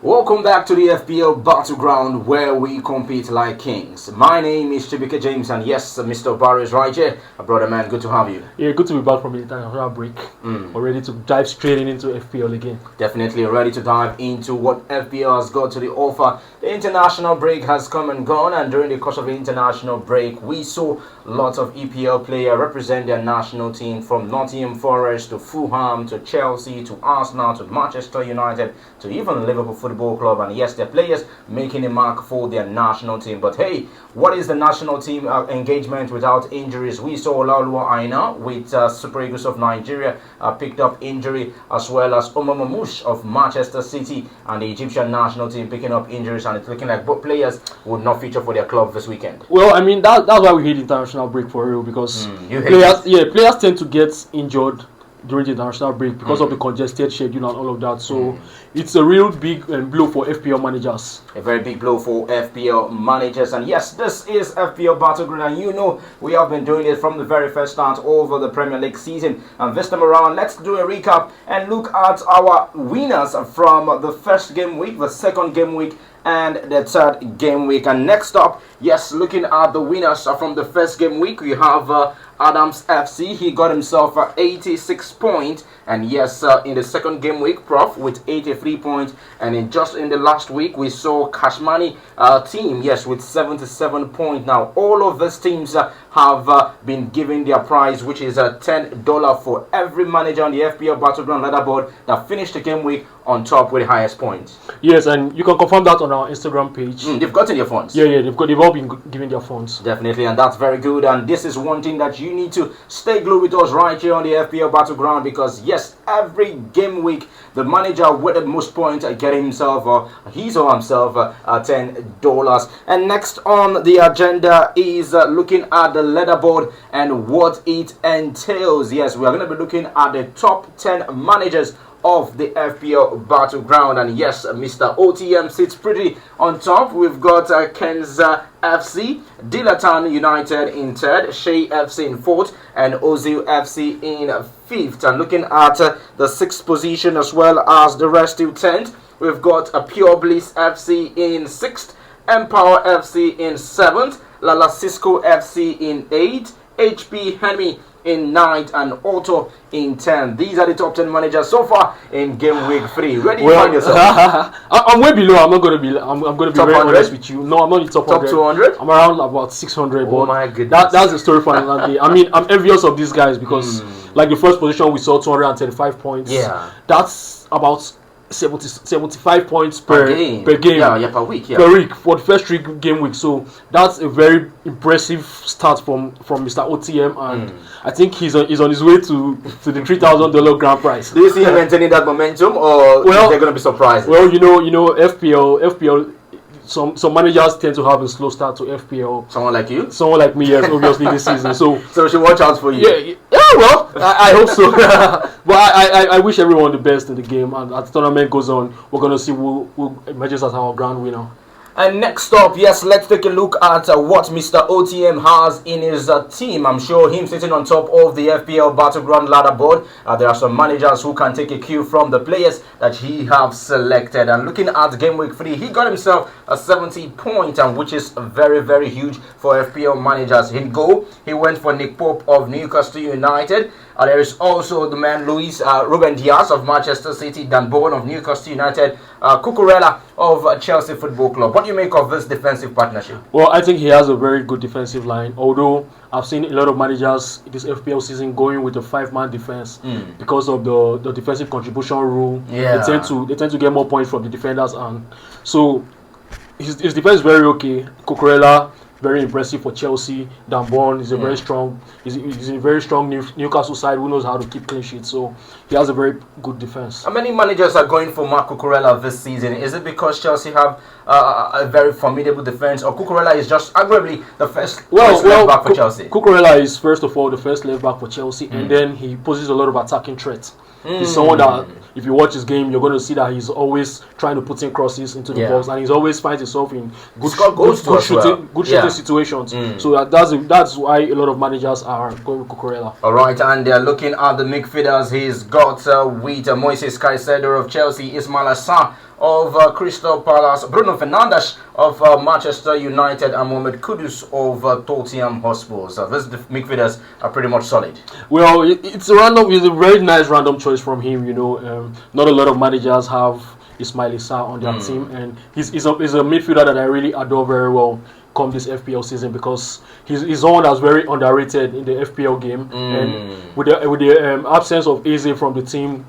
Welcome back to the FPL Battleground where we compete like kings. My name is Chibike James and yes, Mr. Barry is right here. Brother man, good to have you. Yeah, good to be back from the international break. We're ready to dive straight into FPL again. Definitely ready to dive into what FPL has got to the offer. The international break has come and gone, and during the course of the international break, we saw lots of EPL players represent their national team, from Nottingham Forest to Fulham to Chelsea to Arsenal to Manchester United to even Liverpool Football Club, and yes, they're players making a mark for their national team. But hey, what is the national team engagement without injuries? We saw Olaoluwa Aina with Super Eagles of Nigeria picked up injury, as well as Omar Mamouche of Manchester City and the Egyptian national team picking up injuries, and it's looking like both players would not feature for their club this weekend. Well, I mean that's why we hate international break for real, because players tend to get injured during the international break because of the congested schedule and all of that. So it's a real big blow for FPL managers. A very big blow for FPL managers. And yes, this is FPL Battleground, and you know we have been doing it from the very first start over the Premier League season. And this time around, let's do a recap and look at our winners from the first game week, the second game week, and the third game week. And next up, yes, looking at the winners from the first game week, we have Adams FC. He got himself 86 points, and yes, in the second game week, Prof with 83 points, and in the last week we saw Kashmani team, yes, with 77 points. Now all of these teams have been given their prize, which is $10 for every manager on the FPL Battleground leaderboard that finished the game week on top with the highest points. Yes, and you can confirm that on our Instagram page. They've gotten their funds. Yeah, they've all been given their funds. Definitely, and that's very good. And this is one thing that you need to stay glued with us right here on the FPL Battleground, because yes, every game week the manager with the most points get himself his or himself $10. And next on the agenda is looking at the leaderboard and what it entails. Yes, we are going to be looking at the top 10 managers of the FPL Battleground, and yes, Mr. OTM sits pretty on top. We've got Kenza FC, Dilatan United in third, Shea FC in fourth, and Ozil FC in fifth. And looking at the sixth position as well as the rest till 10th, we've got Pure Bliss FC in sixth, Empower FC in seventh, Lala Cisco FC in eighth, HP Henry in 9th, and Otto in 10th. These are the top 10 managers so far in game week 3. Where do you find yourself? I'm way below. I'm going to be very honest with you. No, I'm not in the top 100. 200? I'm around about 600. Oh my goodness. That's the story for another day. I mean, I'm envious of these guys because like the first position we saw 235 points. Yeah. That's about 75 points per game. Yeah, per week. Per week for the first 3 game weeks. So that's a very impressive start from Mr. OTM, and I think he's on his way to the $3,000 grand prize. Do you see him maintaining that momentum, or is there going to be surprises? Well, you know, FPL. Some managers tend to have a slow start to FPL. Someone like you? Someone like me, yes, obviously this season. So we should watch out for you. Yeah. Well, I hope so. But I wish everyone the best in the game. And as the tournament goes on, we're gonna see who emerges as our grand winner. And next up, yes, let's take a look at what Mr. OTM has in his team. I'm sure him sitting on top of the FPL Battleground leaderboard. There are some managers who can take a cue from the players that he have selected. And looking at game week 3, he got himself a 70 points, and which is very, very huge for FPL managers. In goal, he went for Nick Pope of Newcastle United. There is also the man Ruben Diaz of Manchester City, Dan Bowen of Newcastle United, Cucurella of Chelsea Football Club. What do you make of this defensive partnership? Well, I think he has a very good defensive line, although I've seen a lot of managers this FPL season going with a 5-man defense because of the defensive contribution rule. Yeah. They tend to get more points from the defenders, and so his defense is very okay. Cucurella, very impressive for Chelsea. Dan Bowen is a very strong. He's in a very strong Newcastle side who knows how to keep clean sheets. So he has a very good defense. How many managers are going for Marc Cucurella this season? Is it because Chelsea have a very formidable defense, or Cucurella is just arguably the first left back for Chelsea? Cucurella is first of all the first left back for Chelsea, and then he poses a lot of attacking threats. He's someone that, if you watch his game, you're going to see that he's always trying to put in crosses into the box, and he's always finds himself in good shooting situations. So that's why a lot of managers are going with Cucurella. All right, and they're looking at the midfielders. He's got with Moises Caicedo of Chelsea, Ismail Assar of Crystal Palace, Bruno Fernandes of Manchester United, and Mohamed Kudus of Tottenham Hotspur. These midfielders are pretty much solid. Well, it's a very nice random choice from him. Not a lot of managers have Ismail Issa on their team, and he's a midfielder that I really adore very well come this FPL season, because he's someone that's very underrated in the FPL game. And with the absence of Eze from the team,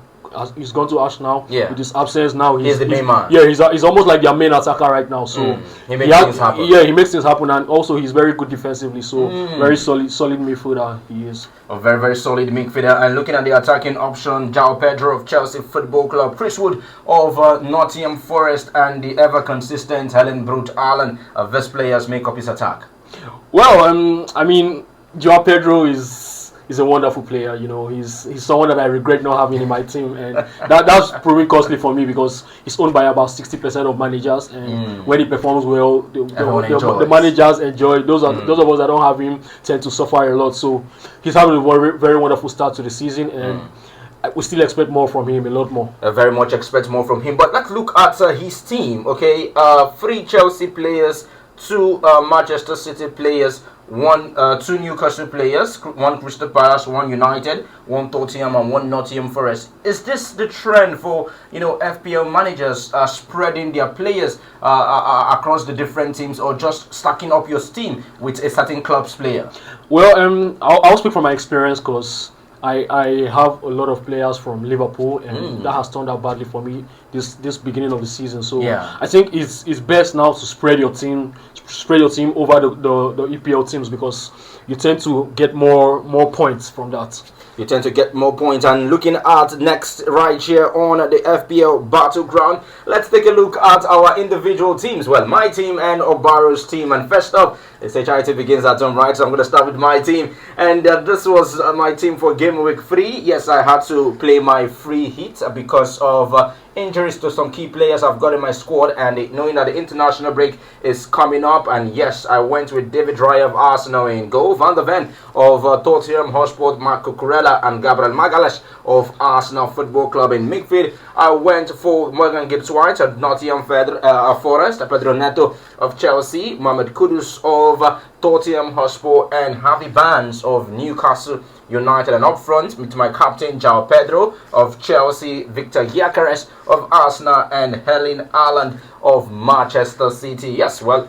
he's gone to Arsenal. With his absence now, he's the main man. Yeah, he's almost like their main attacker right now. So he makes things happen. Yeah, he makes things happen, and also he's very good defensively. So very solid midfielder he is. A very, very solid midfielder. And looking at the attacking option, João Pedro of Chelsea Football Club, Chris Wood of Nottingham Forest, and the ever consistent Helen Brute Allen. These players make up his attack. Well, I mean, João Pedro is a wonderful player. He's someone that I regret not having in my team, and that's proving costly for me, because he's owned by about 60% of managers, and when he performs well, the managers enjoy. Those of us that don't have him tend to suffer a lot. So he's having a very, very wonderful start to the season, and we still expect more from him, a lot more. Very much expect more from him. But let's look at his team. Okay, 3 Chelsea players, 2 Manchester City players, 2 Newcastle players, 1 Crystal Palace, 1 United, 1 Tottenham, and 1 Nottingham Forest. Is this the trend for FPL managers spreading their players across the different teams, or just stacking up your team with a certain club's player? Well, I'll speak from my experience, because I have a lot of players from Liverpool, and that has turned out badly for me this beginning of the season. So I think it's best now to spread your team over the EPL teams, because you tend to get more points from that. You tend to get more points. And looking at next right here on the FPL Battleground, let's take a look at our individual teams. Well, my team and Obaro's team. And first up, the HIT begins at home, right? So I'm going to start with my team. And this was my team for Game Week 3. Yes, I had to play my free hit because of injuries to some key players I've got in my squad, and knowing that the international break is coming up. And yes, I went with David Raya of Arsenal in goal, Van der Ven of Tottenham Hotspur, Marco Kurella, and Gabriel Magalhaes of Arsenal Football Club in midfield. I went for Morgan Gibbs-White of Nottingham Forest, Pedro Neto of Chelsea, Mohamed Kudus of Tottenham Hotspur, and Harvey Barnes of Newcastle United. And up front with my captain João Pedro of Chelsea, Victor Gyökeres of Arsenal, and Erling Haaland of Manchester City. Yes, well,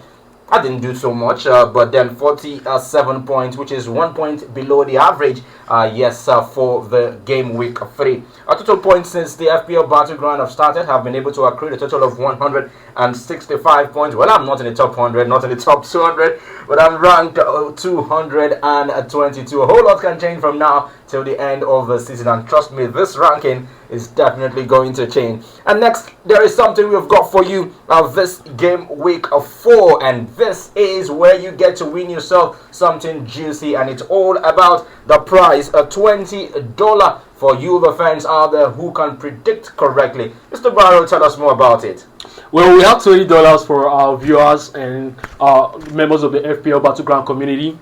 I didn't do so much, but then 47 points, which is 1 point below the average, for the Game Week 3. Our total points since the FPL Battleground have started have been able to accrue a total of 165 points. Well, I'm not in the top 100, not in the top 200, but I'm ranked 222. A whole lot can change from now till the end of the season, and trust me, this ranking is definitely going to change. And next, there is something we've got for you this Game Week 4, and this is where you get to win yourself something juicy, and it's all about the prize, $20 for you, the fans out there who can predict correctly. Mr. Barrow, tell us more about it. Well, we have $20 for our viewers and members of the FPL Battleground community.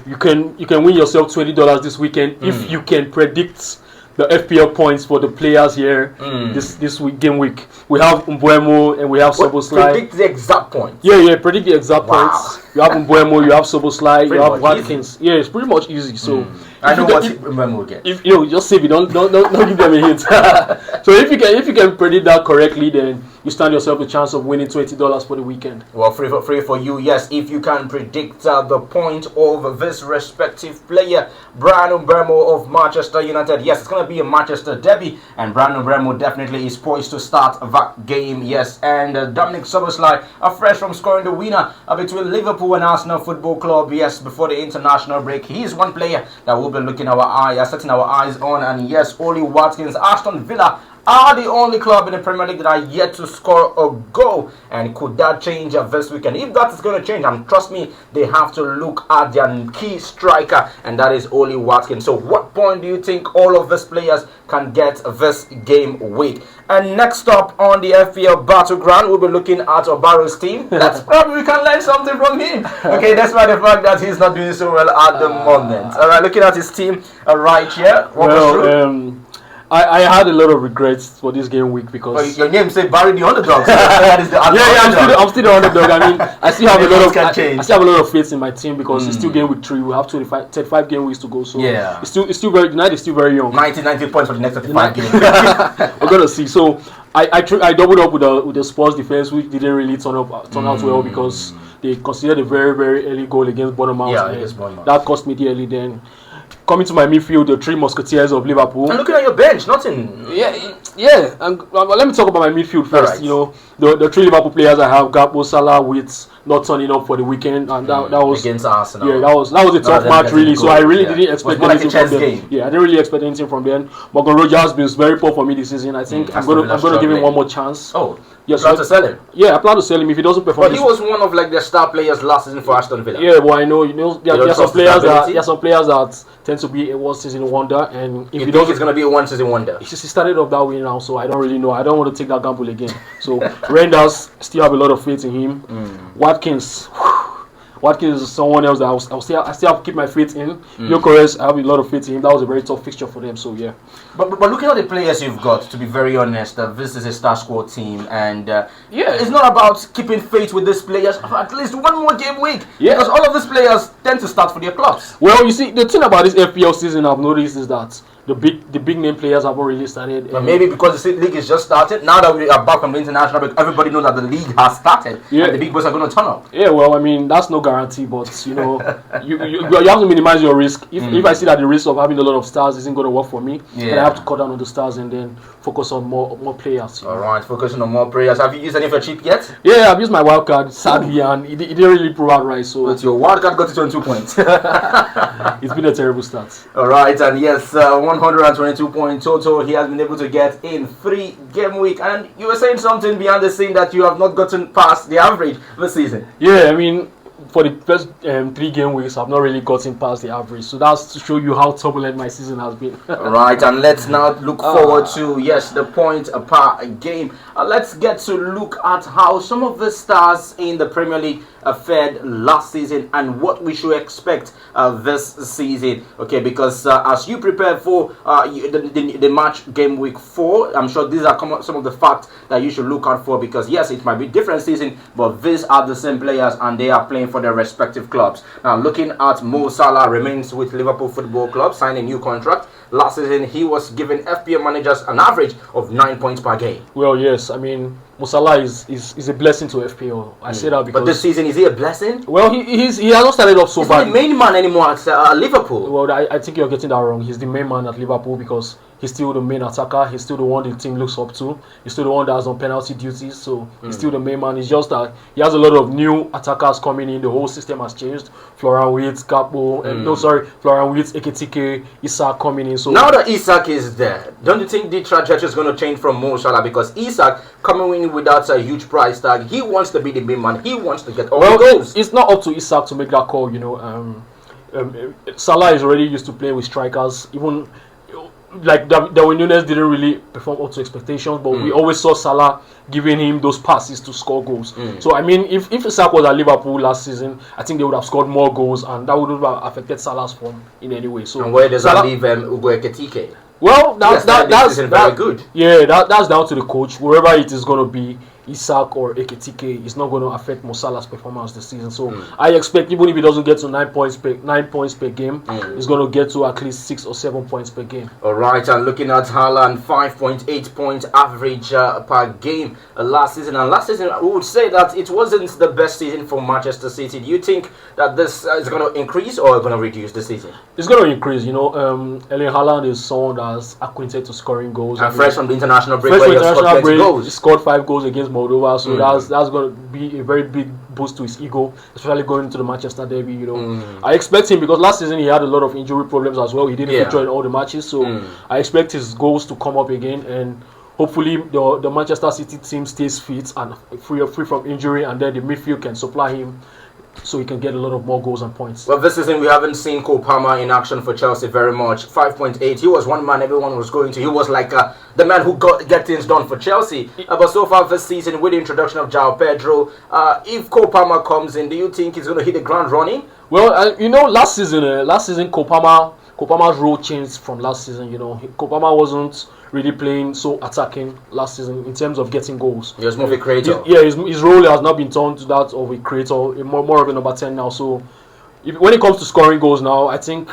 You can win yourself $20 this weekend if you can predict the FPL points for the players here this week, game week. We have Mbeumo and we have Szoboszlai. Predict the exact points. Yeah, predict the exact points. You have Mbeumo, you have Szoboszlai, you have Watkins. Yeah, it's pretty much easy. So I know what Mbeumo will get. If just save it, don't give them a hint. So if you can predict that correctly, then you stand yourself a chance of winning $20 for the weekend. Well, free for you, yes, if you can predict the point of this respective player. Bryan Mbeumo of Manchester United. Yes, it's going to be a Manchester derby, and Bryan Mbeumo definitely is poised to start that game, yes. And Dominic Szoboszlai, fresh from scoring the winner between Liverpool and Arsenal Football Club, yes, before the international break. He is one player that we'll be setting our eyes on. And yes, Oli Watkins, Aston Villa are the only club in the Premier League that are yet to score a goal. And could that change this weekend? If that is going to change, and trust me, they have to look at their key striker, and that is Oli Watkins. So what point do you think all of these players can get this game week? And next up on the FPL Battleground, we'll be looking at Obaro's team. That's probably we can learn something from him. Okay, despite the fact that he's not doing so well at the moment. All right, looking at his team right here. I had a lot of regrets for this game week because your name said Barry the underdog. So I'm still the underdog. I mean, I still have I still have a lot of faith in my team because it's still game week 3. We have 35 game weeks to go. So it's still very United is still very young. 90 points for the next 35 games. We're gonna see. So I doubled up with the Spurs defense, which didn't really turn out well because they considered a very, very early goal against Bournemouth. That cost me dearly. Then coming to my midfield, the 3 Musketeers of Liverpool. And looking at your bench, nothing. Yeah. And let me talk about my midfield first. Right. You know, the 3 Liverpool players I have: Gakpo, Salah, with not turning up for the weekend, and that was against Arsenal. Yeah, that was a tough match really. So I really didn't expect anything from them. Yeah, I didn't really expect anything from them. Morgan Rogers has been very poor for me this season. I think I'm gonna give him one more chance. Oh. Yes, you plan to sell him? Yeah, I plan to sell him if he doesn't perform. But he was one of like the star players last season for Aston Villa. Yeah, well I know there are some players that tend to be a one-season wonder, and if you think he's gonna be a one-season wonder, he started off that way now, so I don't really know. I don't want to take that gamble again. So Renders, still have a lot of faith in him. Watkins is someone else that I still have to keep my faith in. Gyökeres, I have a lot of faith in him. That was a very tough fixture for them. So yeah. But looking at the players you've got, to be very honest, this is a star squad team, and it's not about keeping faith with these players for at least one more game week. Yeah. Because all of these players tend to start for their clubs. Well, you see, the thing about this FPL season I've noticed is that the big name players haven't really started. But maybe because the league is just started. Now that we are back from the international break, everybody knows that the league has started. Yeah. And the big boys are going to turn up. Yeah, well, I mean, that's no guarantee, but you know, you have to minimize your risk. If I see that the risk of having a lot of stars isn't going to work for me, then I have to cut down on the stars and then focus on more players. All right, focusing on more players. Have you used any for cheap yet? Yeah, I've used my wild card, sadly, and it didn't really prove out right. So but your wild card got to 22 points. It's been a terrible start. All right, and yes, 122 point total he has been able to get in 3 game week. And you were saying something behind the scene that you have not gotten past the average this season. Yeah, I mean, for the first 3 game weeks, I've not really gotten past the average. So that's to show you how turbulent my season has been. Right, and let's now look forward to, the point per game. Let's get to look at how some of the stars in the Premier League fared last season and what we should expect this season. Okay, because as you prepare for the match game week 4, I'm sure these are some of the facts that you should look out for, because yes, it might be different season, but these are the same players and they are playing for their respective clubs. Now, looking at Mo Salah, remains with Liverpool Football Club, signed a new contract. Last season, he was given FPL Managers an average of 9 points per game. Well, yes, I mean, Mo Salah is a blessing to FPL. I say that because... But this season, is he a blessing? Well, he hasn't started off so bad. He's not the main man anymore at Liverpool. Well, I think you're getting that wrong. He's the main man at Liverpool because he's still the main attacker. He's still the one the team looks up to. He's still the one that's on penalty duties. So he's still the main man. It's just that he has a lot of new attackers coming in. The whole system has changed. Florian Wirtz, Gakpo, Florian Wirtz, Ekitike, Isak coming in. So now that Isak is there, don't you think the trajectory is going to change from Mo Salah? Because Isak coming in without a huge price tag, he wants to be the main man. He wants to get all the goals. It's not up to Isak to make that call. You know, Salah is already used to playing with strikers. Even like Darwin Núñez didn't really perform up to expectations, but we always saw Salah giving him those passes to score goals. So I mean, if Isak was at Liverpool last season, I think they would have scored more goals, and that wouldn't have affected Salah's form in any way. So and where does that leave Ugo Ekitike? Well, that's very good. Yeah, that's down to the coach. Wherever it is going to be, Isak or Ekitike, is not going to affect Mo Salah's performance this season. So I expect even if he doesn't get to 9 points per game, he's going to get to at least 6 or 7 points per game. All right, and looking at Haaland, 5.8 point average per game last season. And last season, we would say that it wasn't the best season for Manchester City. Do you think that this is going to increase or going to reduce this season? It's going to increase. You know, Erling Haaland is someone that's acquainted to scoring goals. And fresh from the international break, where he scored 20 goals. He scored 5 goals against Moldova, so that's going to be a very big boost to his ego, especially going into the Manchester derby. You know, I expect him, because last season he had a lot of injury problems as well. He didn't feature in all the matches, so I expect his goals to come up again, and hopefully the Manchester City team stays fit and free from injury, and then the midfield can supply him so he can get a lot of more goals and points. Well, this season we haven't seen Cole Palmer in action for Chelsea very much. 5.8. He was one man everyone was going to. He was like the man who get things done for Chelsea. But so far this season, with the introduction of João Pedro, if Cole Palmer comes in, do you think he's going to hit the ground running? Well, you know, last season Cole Palmer Kopama's role changed from last season. Kopama wasn't really playing so attacking last season in terms of getting goals. He was more of a creator. His role has now been turned to that of a creator, more of a number 10 now. So when it comes to scoring goals now, I think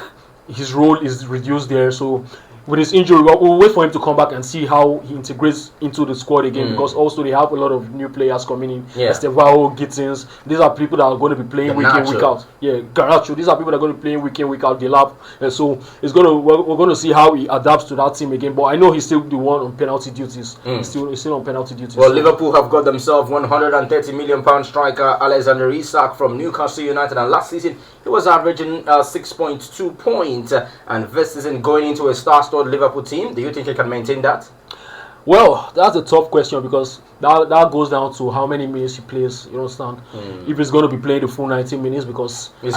his role is reduced there. So with his injury, we'll wait for him to come back and see how he integrates into the squad again. Because also they have a lot of new players coming in. Estevao, Gittins. These are people that are going to be playing week in, week out. Garnacho. These are people that are going to be playing week in, week out. Delap. So we're going to see how he adapts to that team again. But I know he's still the one on penalty duties. He's still on penalty duties. Well, Liverpool have got themselves £130 million striker Alexander Isak from Newcastle United, and last season he was averaging 6.2 points. And this season, going into a star-studded Liverpool team, do you think he can maintain that? Well, that's a tough question because that goes down to how many minutes he plays. You understand? If he's going to be playing the full 90 minutes, because do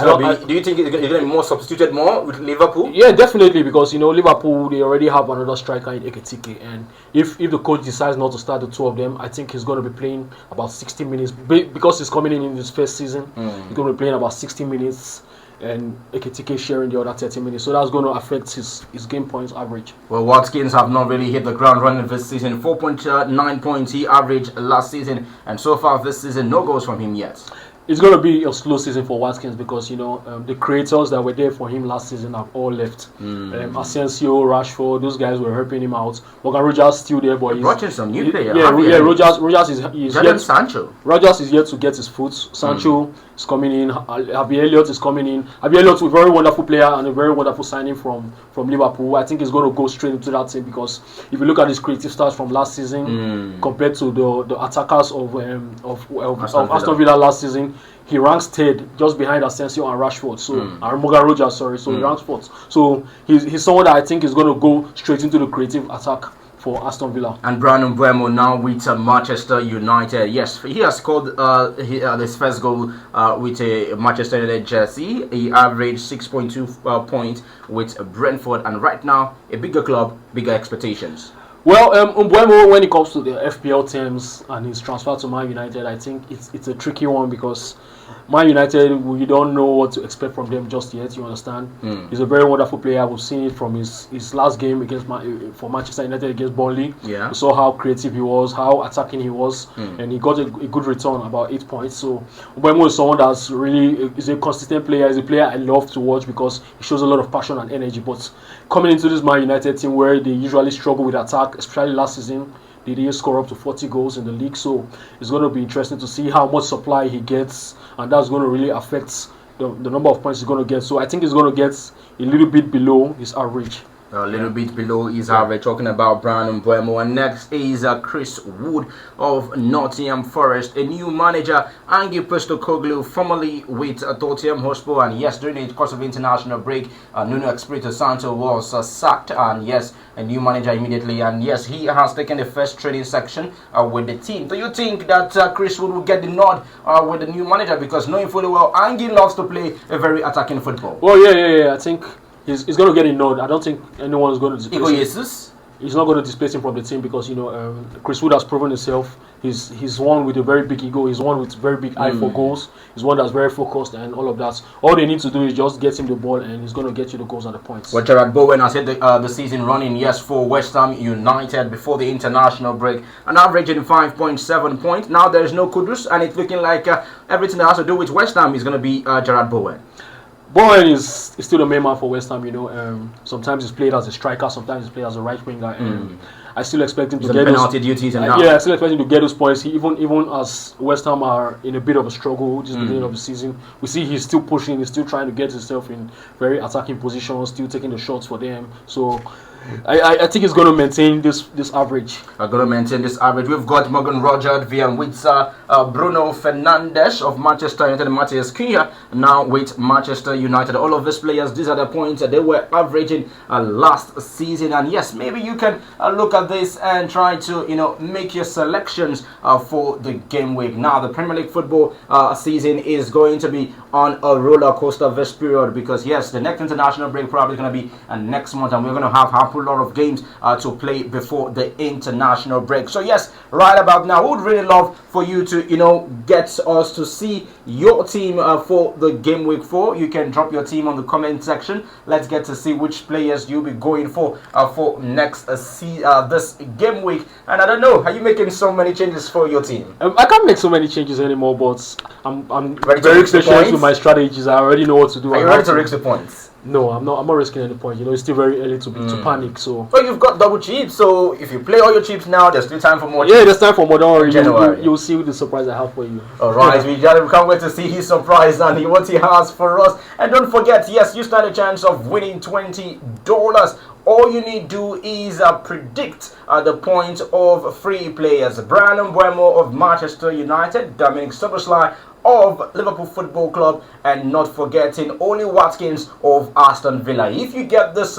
you think he's going to be more substituted more with Liverpool? Yeah, definitely, because Liverpool, they already have another striker in Ekitike, and if the coach decides not to start the two of them, I think he's going to be playing about 60 minutes because he's coming in his first season. He's going to be playing about 60 minutes. And Ekitike sharing the other 30 minutes. So that's going to affect his game points average. Well, Watkins have not really hit the ground running this season. 4.9 points he averaged last season. And so far this season, no goals from him yet. It's going to be a slow season for Watkins because, the creators that were there for him last season have all left. Asensio, Rashford, those guys were helping him out. Morgan Rogers still there, but he's watching some new players. Rogers is yet. Sancho. Rogers is yet to get his foot. Sancho is coming in. Harvey Elliott is coming in. Harvey Elliott is a very wonderful player and a very wonderful signing from Liverpool. I think he's going to go straight into that team because if you look at his creative stats from last season compared to the attackers of Aston Villa last season, he ranks third, just behind Asensio and Rashford. And Morgan Rogers, sorry. So he ranks fourth. So he's someone that I think is going to go straight into the creative attack for Aston Villa. And Brandon Mbeumo now with Manchester United. Yes, he has scored his first goal with a Manchester United jersey. He averaged 6.2 points with Brentford, and right now a bigger club, bigger expectations. Well, Mbeumo, when it comes to the FPL terms and his transfer to Man United, I think it's a tricky one because Man United, we don't know what to expect from them just yet, you understand? He's a very wonderful player. We've seen it from his last game against for Manchester United against Burnley. Yeah. We saw how creative he was, how attacking he was, and he got a good return, about 8 points. So Mbeumo is someone that's really is a consistent player. He's a player I love to watch because he shows a lot of passion and energy. But coming into this Man United team where they usually struggle with attack, especially last season, they didn't score up to 40 goals in the league. So it's going to be interesting to see how much supply he gets, and that's going to really affect the number of points he's going to get. So I think he's going to get a little bit below his average. A little bit below his average. Talking about Brandon Mbeumo. And next is Chris Wood of Nottingham Forest. A new manager, Ange Postecoglou, formerly with Tottenham Hotspur. And yes, during the course of international break, Nuno Espirito Santo was sacked. And yes, a new manager immediately. And yes, he has taken the first training section with the team. Do you think that Chris Wood will get the nod with the new manager? Because knowing fully well, Ange loves to play a very attacking football. Well, yeah. I think he's going to get a nod. I don't think anyone is going to displace him. He's not going to displace him from the team because Chris Wood has proven himself. He's one with a very big ego. He's one with very big eye for goals. He's one that's very focused and all of that. All they need to do is just get him the ball, and he's going to get you the goals and the points. Well, Gerard Bowen has hit the season running, yes, for West Ham United before the international break, an averaging 5.7 points. Now there is no Kudus, and it's looking like everything that has to do with West Ham is going to be Gerard Bowen. Bowen is still the main man for West Ham, sometimes he's played as a striker, sometimes he's played as a right winger. I still expect him to get penalty duties and I still expect him to get those points. Even as West Ham are in a bit of a struggle this beginning of the season, we see he's still pushing, he's still trying to get himself in very attacking positions, still taking the shots for them. So I think he's going to maintain this average. We've got Morgan Rogers, Vian Witsa, Bruno Fernandes of Manchester United, and Matthias Cunha now with Manchester United. All of these players, these are the points that they were averaging last season. And yes, maybe you can look at this and try to make your selections for the game week. Now the Premier League football season is going to be on a roller coaster this period because yes, the next international break probably going to be next month, and we're going to have couple of games to play before the international break. So yes, right about now, we would really love for you to, get us to see your team for the game week 4. You can drop your team on the comment section. Let's get to see which players you'll be going for next this game week. And I don't know, are you making so many changes for your team? I can't make so many changes anymore, but I'm Ready to very reach the experienced points? with my strategies. I already know what to do. Are you ready to reach the points? No, I'm not risking any point. It's still very early to panic. So Well, you've got double chips, so if you play all your chips now, there's still time for more chips. yeah, there's time for more. Don't worry, January. you'll see the surprise I have for you. Alright, we can't wait to see his surprise and what he has for us. And don't forget, yes, you stand a chance of winning $20. All you need to do is predict the point of 3 players. Brian Mbeumo of Manchester United, Dominic Soboslai of Liverpool Football Club, and not forgetting Oli Watkins of Aston Villa. If you get this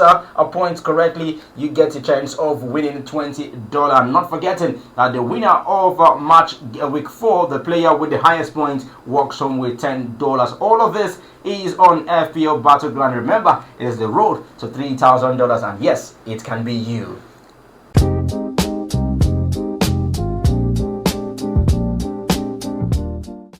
points correctly, you get a chance of winning $20. Not forgetting that the winner of match week 4, the player with the highest points, walks home with $10. All of this is on FPL Battleground. Remember, it is the road to $3,000, and yes, it can be you.